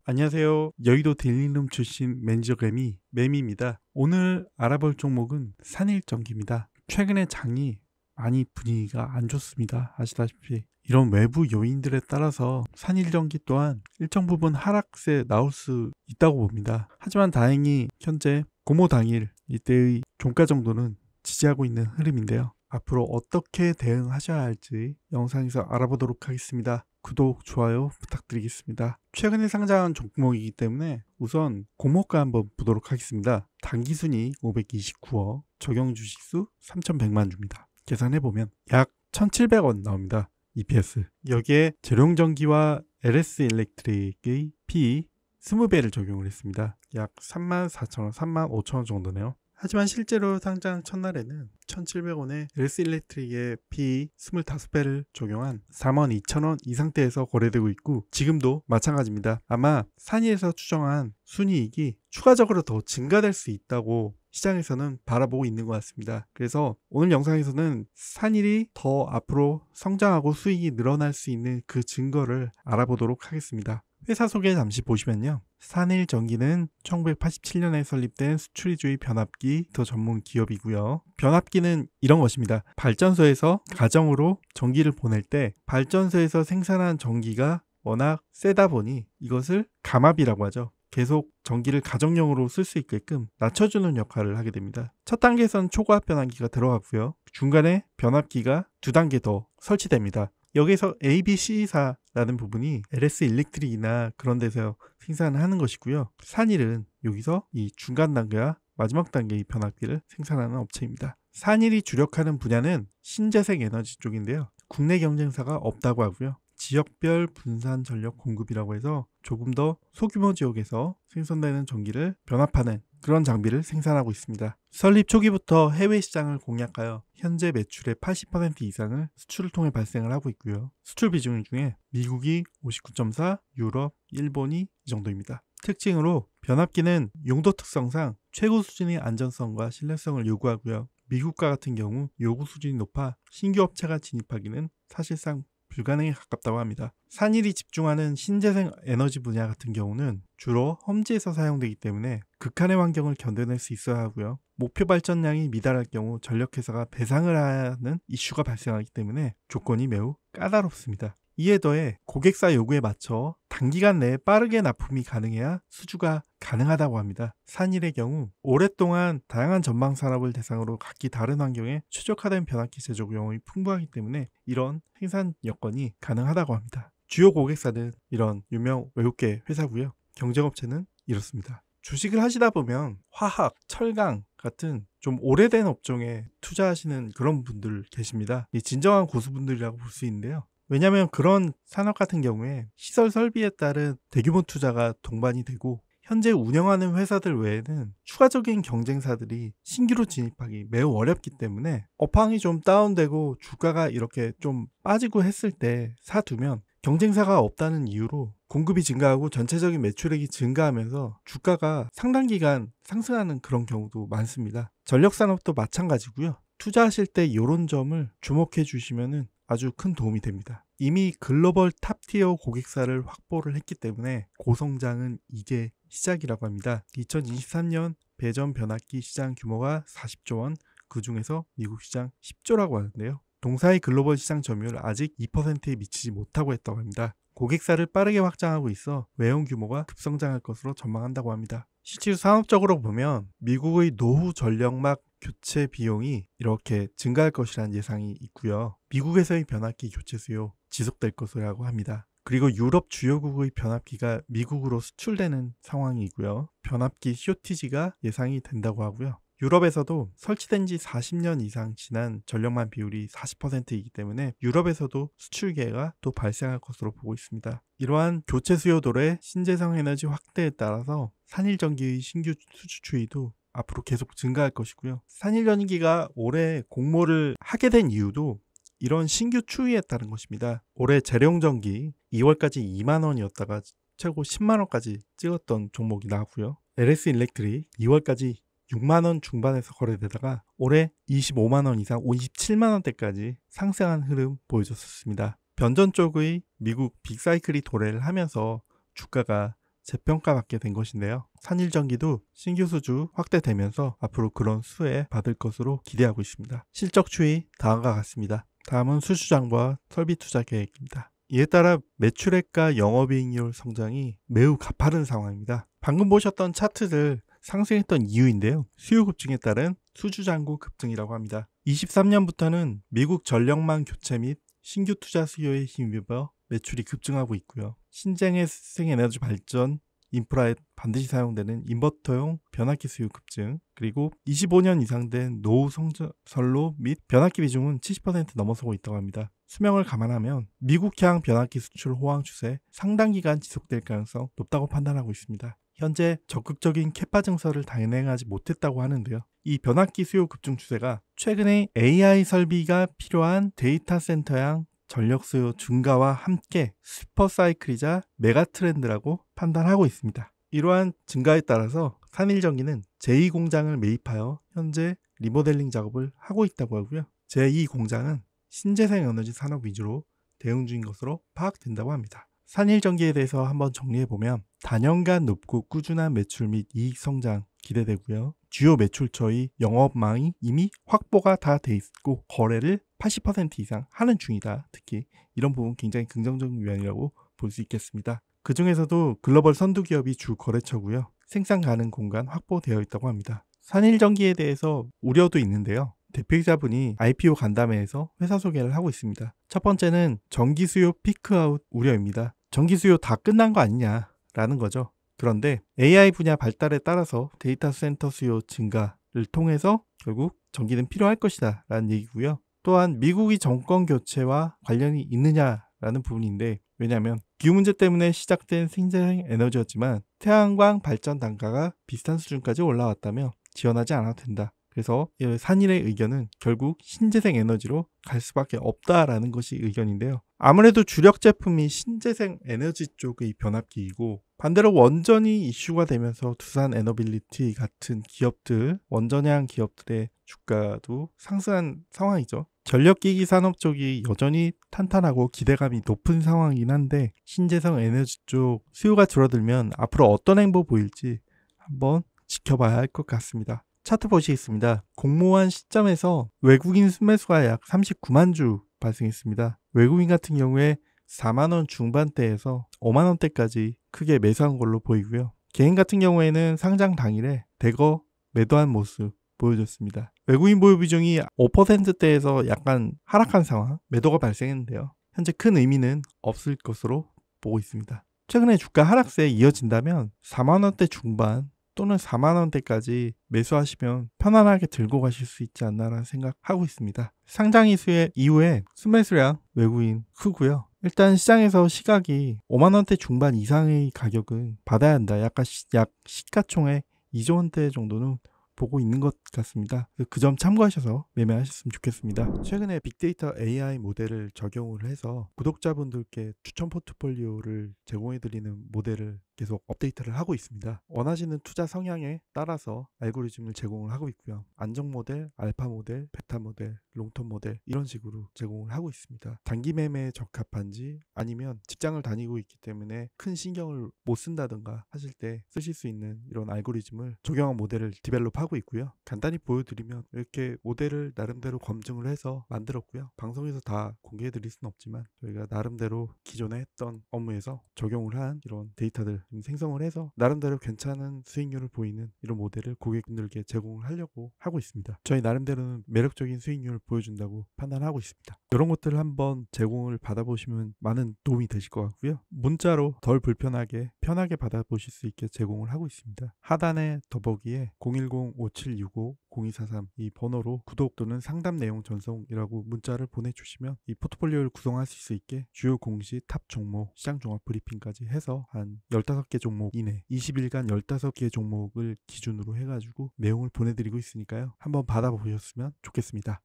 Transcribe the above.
안녕하세요. 여의도 데일리룸 출신 매니저 매미입니다. 오늘 알아볼 종목은 산일전기입니다. 최근에 장이 많이 분위기가 안 좋습니다. 아시다시피 이런 외부 요인들에 따라서 산일전기 또한 일정 부분 하락세 나올 수 있다고 봅니다. 하지만 다행히 현재 고모 당일 이때의 종가 정도는 지지하고 있는 흐름인데요. 앞으로 어떻게 대응하셔야 할지 영상에서 알아보도록 하겠습니다. 구독, 좋아요 부탁드리겠습니다. 최근에 상장한 종목이기 때문에 우선 고목가 한번 보도록 하겠습니다. 단기순이익 529억, 적용 주식수 3,100만 주입니다. 계산해보면 약 1,700원 나옵니다. EPS. 여기에 재룡전기와 LS일렉트릭의 P 20배를 적용을 했습니다. 약 34,000원, 35,000원 정도네요. 하지만 실제로 상장 첫날에는 1,700원에 LS일렉트릭의 P 25배를 적용한 42,000원 이 상태에서 거래되고 있고 지금도 마찬가지입니다. 아마 산이에서 추정한 순이익이 추가적으로 더 증가될 수 있다고 시장에서는 바라보고 있는 것 같습니다. 그래서 오늘 영상에서는 산일이 더 앞으로 성장하고 수익이 늘어날 수 있는 그 증거를 알아보도록 하겠습니다. 회사 소개 잠시 보시면요. 산일전기는 1987년에 설립된 수출위주의 변압기 더 전문 기업이고요. 변압기는 이런 것입니다. 발전소에서 가정으로 전기를 보낼 때 발전소에서 생산한 전기가 워낙 세다 보니 이것을 감압이라고 하죠. 계속 전기를 가정용으로 쓸 수 있게끔 낮춰주는 역할을 하게 됩니다. 첫 단계에서는 초고압 변압기가 들어가고요. 중간에 변압기가 2단계 더 설치됩니다. 여기서 ABC사라는 부분이 LS일렉트릭이나 그런 데서 생산하는 것이고요. 산일은 여기서 이 중간 단계와 마지막 단계의 변압기를 생산하는 업체입니다. 산일이 주력하는 분야는 신재생 에너지 쪽인데요. 국내 경쟁사가 없다고 하고요. 지역별 분산 전력 공급이라고 해서 조금 더 소규모 지역에서 생산되는 전기를 변압하는 그런 장비를 생산하고 있습니다. 설립 초기부터 해외 시장을 공략하여 현재 매출의 80% 이상을 수출을 통해 발생을 하고 있고요. 수출 비중 중에 미국이 59.4, 유럽, 일본이 이 정도입니다. 특징으로 변압기는 용도 특성상 최고 수준의 안전성과 신뢰성을 요구하고요. 미국과 같은 경우 요구 수준이 높아 신규 업체가 진입하기는 사실상 불가능에 가깝다고 합니다. 산일이 집중하는 신재생 에너지 분야 같은 경우는 주로 험지에서 사용되기 때문에 극한의 환경을 견뎌낼 수 있어야 하고요. 목표 발전량이 미달할 경우 전력회사가 배상을 하는 이슈가 발생하기 때문에 조건이 매우 까다롭습니다. 이에 더해 고객사 요구에 맞춰 단기간 내에 빠르게 납품이 가능해야 수주가 가능하다고 합니다. 산일의 경우 오랫동안 다양한 전방 산업을 대상으로 각기 다른 환경에 최적화된 변압기 제조 경험이 풍부하기 때문에 이런 생산 여건이 가능하다고 합니다. 주요 고객사는 이런 유명 외국계 회사고요. 경쟁업체는 이렇습니다. 주식을 하시다 보면 화학, 철강 같은 좀 오래된 업종에 투자하시는 그런 분들 계십니다. 이 진정한 고수분들이라고 볼 수 있는데요. 왜냐하면 그런 산업 같은 경우에 시설 설비에 따른 대규모 투자가 동반이 되고 현재 운영하는 회사들 외에는 추가적인 경쟁사들이 신규로 진입하기 매우 어렵기 때문에 업황이 좀 다운되고 주가가 이렇게 좀 빠지고 했을 때 사두면 경쟁사가 없다는 이유로 공급이 증가하고 전체적인 매출액이 증가하면서 주가가 상당 기간 상승하는 그런 경우도 많습니다. 전력산업도 마찬가지고요. 투자하실 때 이런 점을 주목해 주시면 아주 큰 도움이 됩니다. 이미 글로벌 탑티어 고객사를 확보를 했기 때문에 고성장은 이제 시작이라고 합니다. 2023년 배전 변압기 시장 규모가 40조 원, 그 중에서 미국 시장 10조라고 하는데요. 동사의 글로벌 시장 점유율 아직 2%에 미치지 못하고 있다고 합니다. 고객사를 빠르게 확장하고 있어 외형 규모가 급성장할 것으로 전망한다고 합니다. 실제로 산업적으로 보면 미국의 노후 전력막 교체 비용이 이렇게 증가할 것이라는 예상이 있고요. 미국에서의 변압기 교체 수요 지속될 것이라고 합니다. 그리고 유럽 주요국의 변압기가 미국으로 수출되는 상황이고요. 변압기 쇼티지가 예상이 된다고 하고요. 유럽에서도 설치된 지 40년 이상 지난 전력만 비율이 40%이기 때문에 유럽에서도 수출 기회가 또 발생할 것으로 보고 있습니다. 이러한 교체 수요도의 신재생 에너지 확대에 따라서 산일전기의 신규 수주 추이도 앞으로 계속 증가할 것이고요. 산일전기가 올해 공모를 하게 된 이유도 이런 신규 추이에 따른 것입니다. 올해 재룡전기 2월까지 2만원이었다가 최고 10만원까지 찍었던 종목이 나왔고요. LS일렉트릭 2월까지 6만원 중반에서 거래되다가 올해 25만원 이상 57만원대까지 상승한 흐름 보여줬었습니다. 변전 쪽의 미국 빅사이클이 도래를 하면서 주가가 재평가받게 된 것인데요. 산일전기도 신규 수주 확대되면서 앞으로 그런 수혜 받을 것으로 기대하고 있습니다. 실적 추이 다음과 같습니다. 다음은 수주장과 설비 투자 계획입니다. 이에 따라 매출액과 영업이익률 성장이 매우 가파른 상황입니다. 방금 보셨던 차트들 상승했던 이유인데요. 수요 급증에 따른 수주잔고 급증이라고 합니다. 23년부터는 미국 전력망 교체 및 신규 투자 수요에 힘입어 매출이 급증하고 있고요. 신재생 에너지 발전 인프라에 반드시 사용되는 인버터용 변압기 수요 급증, 그리고 25년 이상 된 노후 선로 및 변압기 비중은 70% 넘어서고 있다고 합니다. 수명을 감안하면 미국향 변압기 수출 호황 추세 상당 기간 지속될 가능성 높다고 판단하고 있습니다. 현재 적극적인 캐파 증설을 단행하지 못했다고 하는데요. 이 변압기 수요 급증 추세가 최근에 AI 설비가 필요한 데이터 센터향 전력 수요 증가와 함께 슈퍼사이클이자 메가 트렌드라고 판단하고 있습니다. 이러한 증가에 따라서 산일전기는 제2공장을 매입하여 현재 리모델링 작업을 하고 있다고 하고요. 제2공장은 신재생 에너지 산업 위주로 대응 중인 것으로 파악된다고 합니다. 산일전기에 대해서 한번 정리해보면 단연간 높고 꾸준한 매출 및 이익 성장 기대되고요. 주요 매출처의 영업망이 이미 확보가 다 돼 있고 거래를 80% 이상 하는 중이다. 특히 이런 부분 굉장히 긍정적인 면이라고 볼 수 있겠습니다. 그 중에서도 글로벌 선두기업이 주 거래처고요. 생산 가능 공간 확보되어 있다고 합니다. 산일전기에 대해서 우려도 있는데요. 대표이사분이 IPO 간담회에서 회사 소개를 하고 있습니다. 첫 번째는 전기 수요 피크아웃 우려입니다. 전기 수요 다 끝난 거 아니냐라는 거죠. 그런데 AI 분야 발달에 따라서 데이터 센터 수요 증가를 통해서 결국 전기는 필요할 것이다 라는 얘기고요. 또한 미국이 정권 교체와 관련이 있느냐라는 부분인데, 왜냐하면 기후 문제 때문에 시작된 신재생 에너지였지만 태양광 발전 단가가 비슷한 수준까지 올라왔다며 지원하지 않아도 된다. 그래서 산일의 의견은 결국 신재생 에너지로 갈 수밖에 없다라는 것이 의견인데요. 아무래도 주력 제품이 신재생 에너지 쪽의 변압기이고, 반대로 원전이 이슈가 되면서 두산 에너빌리티 같은 기업들, 원전향 기업들의 주가도 상승한 상황이죠. 전력기기 산업 쪽이 여전히 탄탄하고 기대감이 높은 상황이긴 한데, 신재생 에너지 쪽 수요가 줄어들면 앞으로 어떤 행보 보일지 한번 지켜봐야 할 것 같습니다. 차트 보시겠습니다. 공모한 시점에서 외국인 순매수가 약 39만 주 발생했습니다. 외국인 같은 경우에 4만원 중반대에서 5만원대까지 크게 매수한 걸로 보이고요. 개인 같은 경우에는 상장 당일에 대거 매도한 모습 보여줬습니다. 외국인 보유 비중이 5%대에서 약간 하락한 상황, 매도가 발생했는데요. 현재 큰 의미는 없을 것으로 보고 있습니다. 최근에 주가 하락세에 이어진다면 4만원대 중반 또는 4만원대까지 매수하시면 편안하게 들고 가실 수 있지 않나라는 생각하고 있습니다. 상장 이후에 순매수량 외국인 크고요. 일단 시장에서 시각이 5만원대 중반 이상의 가격은 받아야 한다. 약 시가총액 2조 원대 정도는 보고 있는 것 같습니다. 그 점 참고하셔서 매매하셨으면 좋겠습니다. 최근에 빅데이터 AI 모델을 적용을 해서 구독자분들께 추천 포트폴리오를 제공해드리는 모델을 계속 업데이트를 하고 있습니다. 원하시는 투자 성향에 따라서 알고리즘을 제공을 하고 있고요. 안정 모델, 알파 모델, 베타 모델, 롱텀 모델 이런 식으로 제공을 하고 있습니다. 단기 매매에 적합한지, 아니면 직장을 다니고 있기 때문에 큰 신경을 못 쓴다든가 하실 때 쓰실 수 있는 이런 알고리즘을 적용한 모델을 디벨롭하고 있고요. 간단히 보여드리면 이렇게 모델을 나름대로 검증을 해서 만들었고요. 방송에서 다 공개해드릴 수는 없지만 저희가 나름대로 기존에 했던 업무에서 적용을 한 이런 데이터들 생성을 해서 나름대로 괜찮은 수익률을 보이는 이런 모델을 고객분들께 제공을 하려고 하고 있습니다. 저희 나름대로는 매력적인 수익률을 보여준다고 판단하고 있습니다. 이런 것들을 한번 제공을 받아보시면 많은 도움이 되실 것 같고요. 문자로 덜 불편하게 편하게 받아보실 수 있게 제공을 하고 있습니다. 하단에 더보기에 010-5765-0243 이 번호로 구독 또는 상담 내용 전송이라고 문자를 보내주시면 이 포트폴리오를 구성하실 수 있게 주요 공시, 탑 종목, 시장 종합 브리핑까지 해서 한 15개 종목 이내 20일간 15개 종목을 기준으로 해가지고 내용을 보내드리고 있으니까요. 한번 받아보셨으면 좋겠습니다.